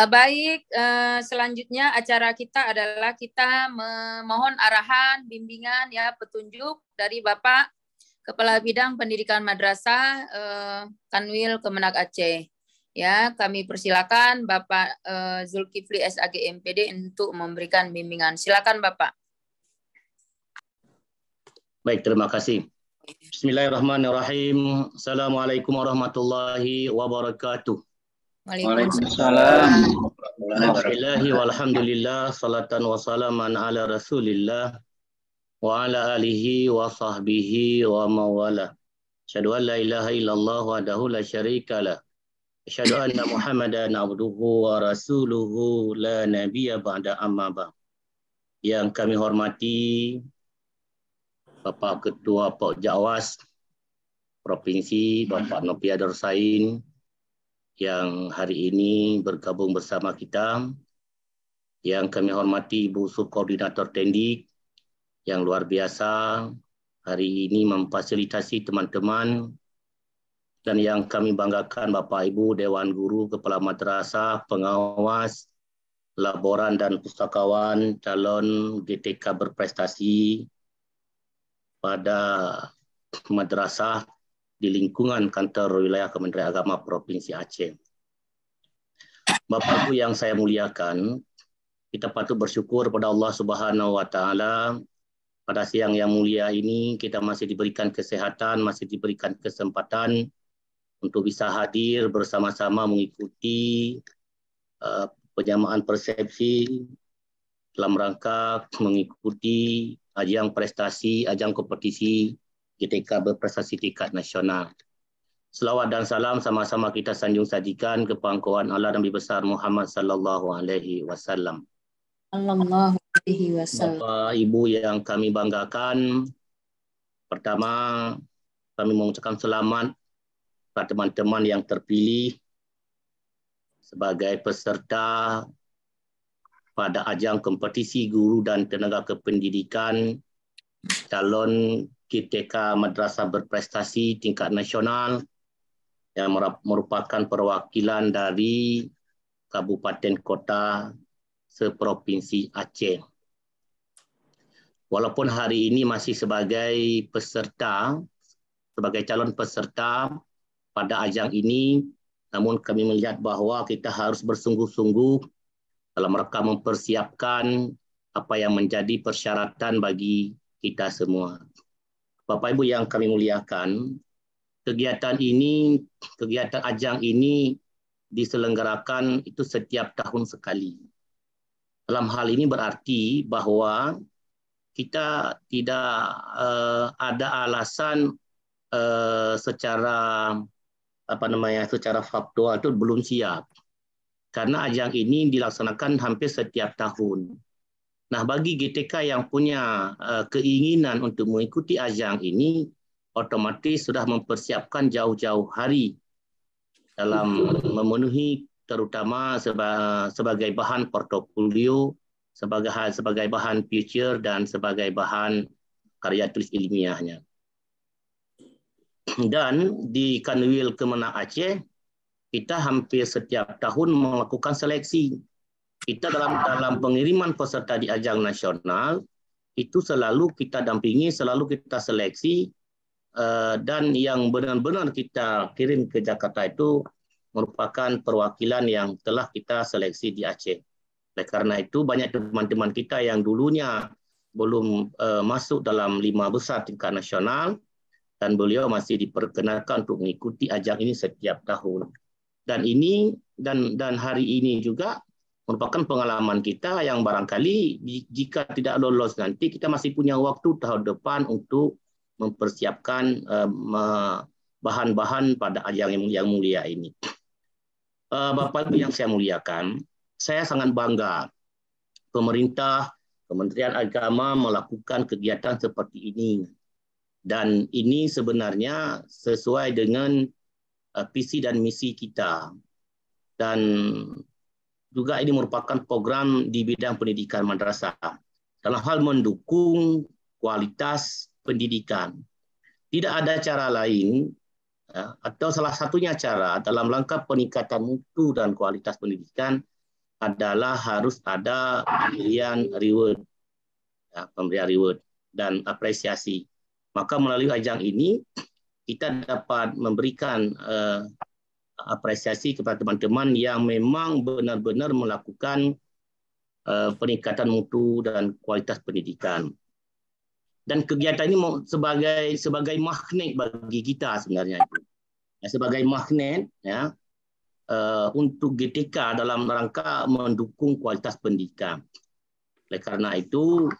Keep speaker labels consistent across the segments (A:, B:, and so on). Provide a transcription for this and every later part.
A: Baik, selanjutnya acara kita adalah kita memohon arahan, bimbingan, ya petunjuk dari Bapak Kepala Bidang Pendidikan Madrasah Kanwil Kemenak Aceh. Ya, kami persilakan Bapak Zulkifli SAG MPD untuk memberikan bimbingan. Silakan Bapak.
B: Baik, terima kasih. Bismillahirrahmanirrahim. Assalamualaikum warahmatullahi wabarakatuh.
A: Waalaikumsalam.
B: Bismillahi walhamdulillah, salatan wa salaman ala rasulillah wa ala alihi wa sahbihi wa mawala. Asyhadu an la ilaha illallah wahdahu la syarika lah. Asyhadu anna Muhammadan abduhu wa rasuluhu la nabiyya ba'da amma ba'd. Yang kami hormati Bapak Ketua Pok Jakwas Provinsi, Bapak Nopia Darsain, yang hari ini bergabung bersama kita. Yang kami hormati Ibu Subkoordinator Tendik yang luar biasa hari ini memfasilitasi teman-teman, dan yang kami banggakan Bapak Ibu Dewan Guru, Kepala Madrasah, Pengawas, Laboran dan Pustakawan calon GTK berprestasi pada madrasah di lingkungan kantor wilayah Kementerian Agama Provinsi Aceh. Bapak Ibu yang saya muliakan, kita patut bersyukur pada Allah Subhanahu wa taala pada siang yang mulia ini kita masih diberikan kesehatan, masih diberikan kesempatan untuk bisa hadir bersama-sama mengikuti penyamaan persepsi dalam rangka mengikuti ajang prestasi, ajang kompetisi GTK berprestasi tingkat nasional. Selawat dan salam sama-sama kita sanjung sajikan ke pangkuan Allah Nabi besar Muhammad sallallahu alaihi wasallam. Bapak Ibu yang kami banggakan, pertama kami mengucapkan selamat kepada teman-teman yang terpilih sebagai peserta pada ajang kompetisi guru dan tenaga kependidikan calon GTK Madrasah Berprestasi tingkat nasional yang merupakan perwakilan dari kabupaten kota seprovinsi Aceh. Walaupun hari ini masih sebagai peserta, sebagai calon peserta pada ajang ini, namun kami melihat bahwa kita harus bersungguh-sungguh dalam rangka mempersiapkan apa yang menjadi persyaratan bagi kita semua. Bapak Ibu yang kami muliakan, kegiatan ajang ini diselenggarakan itu setiap tahun sekali. Dalam hal ini berarti bahwa kita tidak ada alasan secara faktual itu belum siap. Karena ajang ini dilaksanakan hampir setiap tahun. Nah, bagi GTK yang punya keinginan untuk mengikuti ajang ini, otomatis sudah mempersiapkan jauh-jauh hari dalam memenuhi terutama sebagai bahan portofolio, sebagai bahan future, dan sebagai bahan karya tulis ilmiahnya. Dan di Kanwil Kemenak Aceh, kita hampir setiap tahun melakukan seleksi. Kita dalam pengiriman peserta di ajang nasional, itu selalu kita dampingi, selalu kita seleksi, dan yang benar-benar kita kirim ke Jakarta itu merupakan perwakilan yang telah kita seleksi di Aceh. Oleh karena itu, banyak teman-teman kita yang dulunya belum masuk dalam 5 besar tingkat nasional, dan beliau masih diperkenalkan untuk mengikuti ajang ini setiap tahun. Dan hari ini juga merupakan pengalaman kita yang barangkali jika tidak lolos nanti, kita masih punya waktu tahun depan untuk mempersiapkan bahan-bahan pada ajang yang mulia ini. Bapak Ibu yang saya muliakan, saya sangat bangga pemerintah, Kementerian Agama melakukan kegiatan seperti ini. Dan ini sebenarnya sesuai dengan visi dan misi kita. Dan juga ini merupakan program di bidang pendidikan madrasah dalam hal mendukung kualitas pendidikan. Tidak ada cara lain atau salah satunya cara dalam rangka peningkatan mutu dan kualitas pendidikan adalah harus ada pemberian reward, ya, pemberian reward dan apresiasi. Maka melalui ajang ini kita dapat memberikan apresiasi kepada teman-teman yang memang benar-benar melakukan peningkatan mutu dan kualitas pendidikan. Dan kegiatan ini sebagai magnet bagi kita sebenarnya itu. Ya, sebagai magnet ya untuk GTK dalam rangka mendukung kualitas pendidikan. Oleh karena itu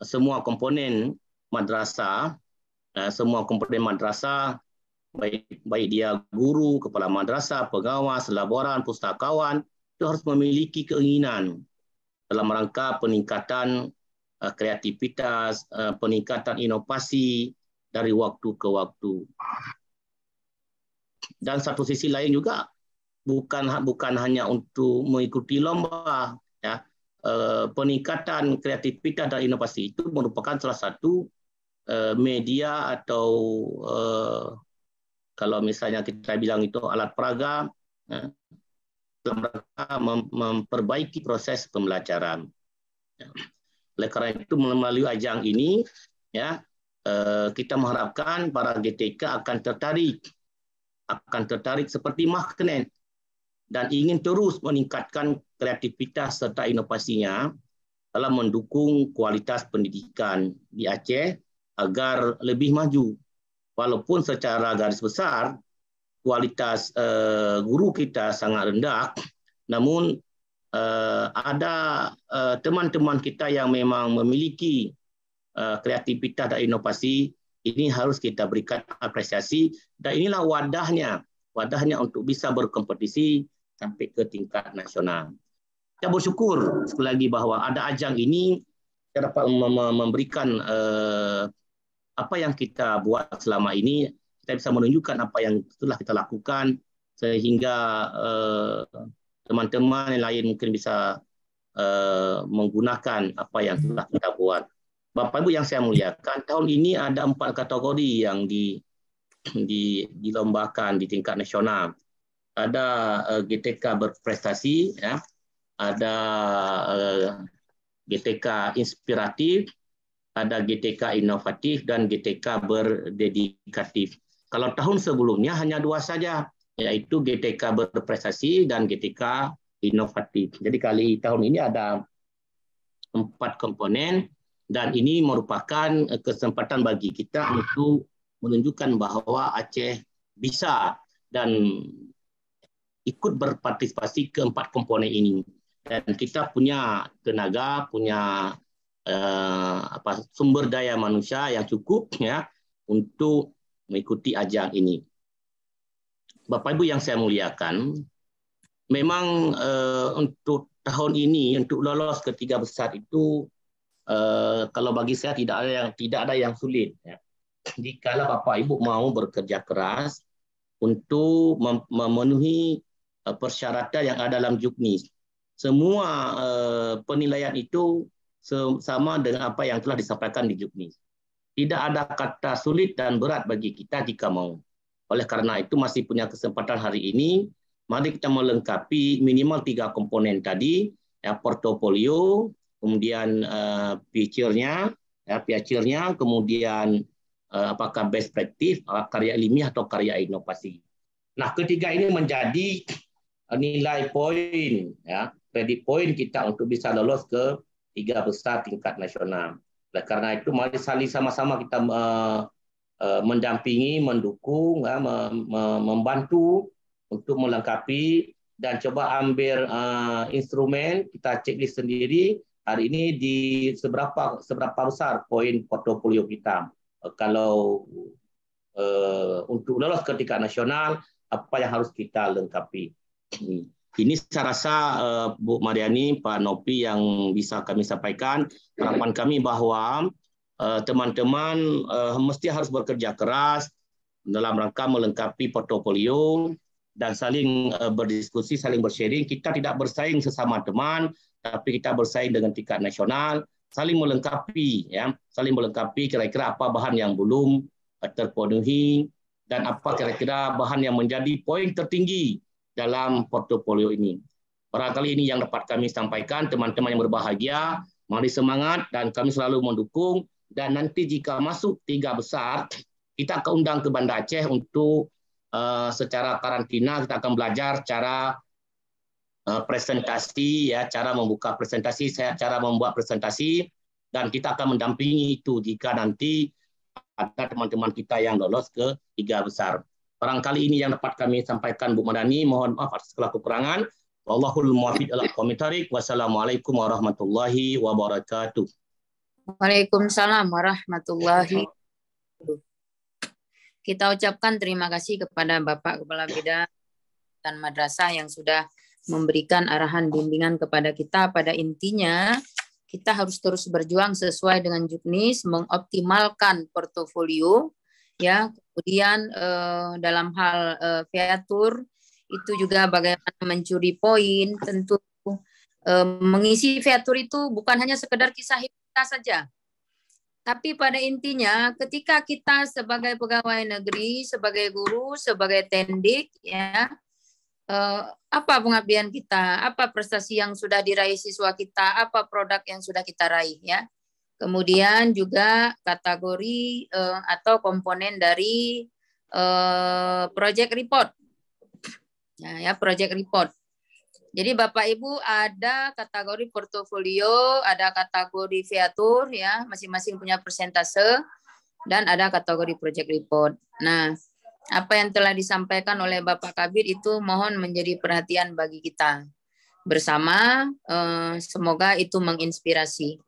B: semua komponen madrasah, baik dia guru, kepala madrasah, pengawas, laboran, pustakawan, itu harus memiliki keinginan dalam rangka peningkatan kreativitas, peningkatan inovasi dari waktu ke waktu. Dan satu sisi lain juga bukan hanya untuk mengikuti lomba, ya, peningkatan kreativitas dan inovasi itu merupakan salah satu media atau kalau misalnya kita bilang itu alat peraga, ya, dalam rangka memperbaiki proses pembelajaran. Ya. Oleh karena itu melalui ajang ini, ya, kita mengharapkan para GTK akan tertarik seperti magnet dan ingin terus meningkatkan kreativitas serta inovasinya dalam mendukung kualitas pendidikan di Aceh agar lebih maju. Walaupun secara garis besar kualitas guru kita sangat rendah, namun ada teman-teman kita yang memang memiliki kreativitas dan inovasi, ini harus kita berikan apresiasi dan inilah wadahnya untuk bisa berkompetisi sampai ke tingkat nasional. Kita bersyukur sekali lagi bahwa ada ajang ini kita dapat memberikan apa yang kita buat selama ini, kita bisa menunjukkan apa yang telah kita lakukan sehingga teman-teman yang lain mungkin bisa menggunakan apa yang telah kita buat. Bapak Ibu yang saya muliakan, tahun ini ada 4 kategori yang dilombakan di tingkat nasional. Ada GTK berprestasi, ya, ada GTK inspiratif, ada GTK inovatif, dan GTK berdedikatif. Kalau tahun sebelumnya hanya 2 saja, yaitu GTK berprestasi dan GTK inovatif. Jadi tahun ini ada 4 komponen, dan ini merupakan kesempatan bagi kita untuk menunjukkan bahwa Aceh bisa dan ikut berpartisipasi ke 4 komponen ini. Dan kita punya tenaga, punya sumber daya manusia yang cukup, ya, untuk mengikuti ajang ini. Bapak Ibu yang saya muliakan, memang untuk tahun ini untuk lolos ke 3 besar itu kalau bagi saya tidak ada yang sulit, ya. Jikalau Bapak Ibu mau bekerja keras untuk memenuhi persyaratan yang ada dalam Juknis, semua penilaian itu sama dengan apa yang telah disampaikan di Juknis. Tidak ada kata sulit dan berat bagi kita jika mau. Oleh karena itu masih punya kesempatan hari ini, mari kita melengkapi minimal 3 komponen tadi, ya, portofolio, kemudian feature-nya, kemudian apakah best practice, karya ilmiah atau karya inovasi. Nah, ketiga ini menjadi nilai poin, ya, credit point kita untuk bisa lolos ke 3 besar tingkat nasional. Oleh karena itu mari sama-sama kita mendampingi, mendukung, ya, membantu untuk melengkapi dan coba ambil instrumen, kita checklist sendiri hari ini di seberapa besar poin portofolio kita. Kalau untuk lolos ke tingkat nasional, apa yang harus kita lengkapi. Ini saya rasa Bu Mariani, Pak Nopi yang bisa kami sampaikan. Harapan kami bahwa teman-teman mesti harus bekerja keras dalam rangka melengkapi portofolio dan saling berdiskusi, saling bersharing. Kita tidak bersaing sesama teman, tapi kita bersaing dengan tingkat nasional, saling melengkapi, ya, saling melengkapi kira-kira apa bahan yang belum terpenuhi dan apa kira-kira bahan yang menjadi poin tertinggi dalam portofolio ini. Barangkali ini yang dapat kami sampaikan, teman-teman yang berbahagia, mari semangat dan kami selalu mendukung. Dan nanti jika masuk 3 besar, kita akan undang ke Banda Aceh untuk secara karantina, kita akan belajar cara presentasi, ya, cara membuka presentasi, cara membuat presentasi, dan kita akan mendampingi itu jika nanti ada teman-teman kita yang lolos ke 3 besar. Barangkali ini yang dapat kami sampaikan, Bu Madani. Mohon maaf atas segala kekurangan. Wallahul muwaffiq ila aqwamit thoriq. Wassalamualaikum warahmatullahi wabarakatuh.
A: Waalaikumsalam warahmatullahi wabarakatuh. Kita ucapkan terima kasih kepada Bapak Kepala Bidang dan Madrasah yang sudah memberikan arahan bimbingan kepada kita. Pada intinya, kita harus terus berjuang sesuai dengan juknis, mengoptimalkan portofolio, ya. Kemudian dalam hal featur itu juga bagaimana mencuri poin. Tentu mengisi featur itu bukan hanya sekedar kisah hidup kita saja, tapi pada intinya ketika kita sebagai pegawai negeri, sebagai guru, sebagai tendik, ya, apa pengabdian kita, apa prestasi yang sudah diraih siswa kita, apa produk yang sudah kita raih, ya. Kemudian juga kategori atau komponen dari project report, ya, project report. Jadi Bapak Ibu ada kategori portofolio, ada kategori featur, ya, masing-masing punya persentase, dan ada kategori project report. Nah, apa yang telah disampaikan oleh Bapak Kabir itu mohon menjadi perhatian bagi kita bersama. Semoga itu menginspirasi.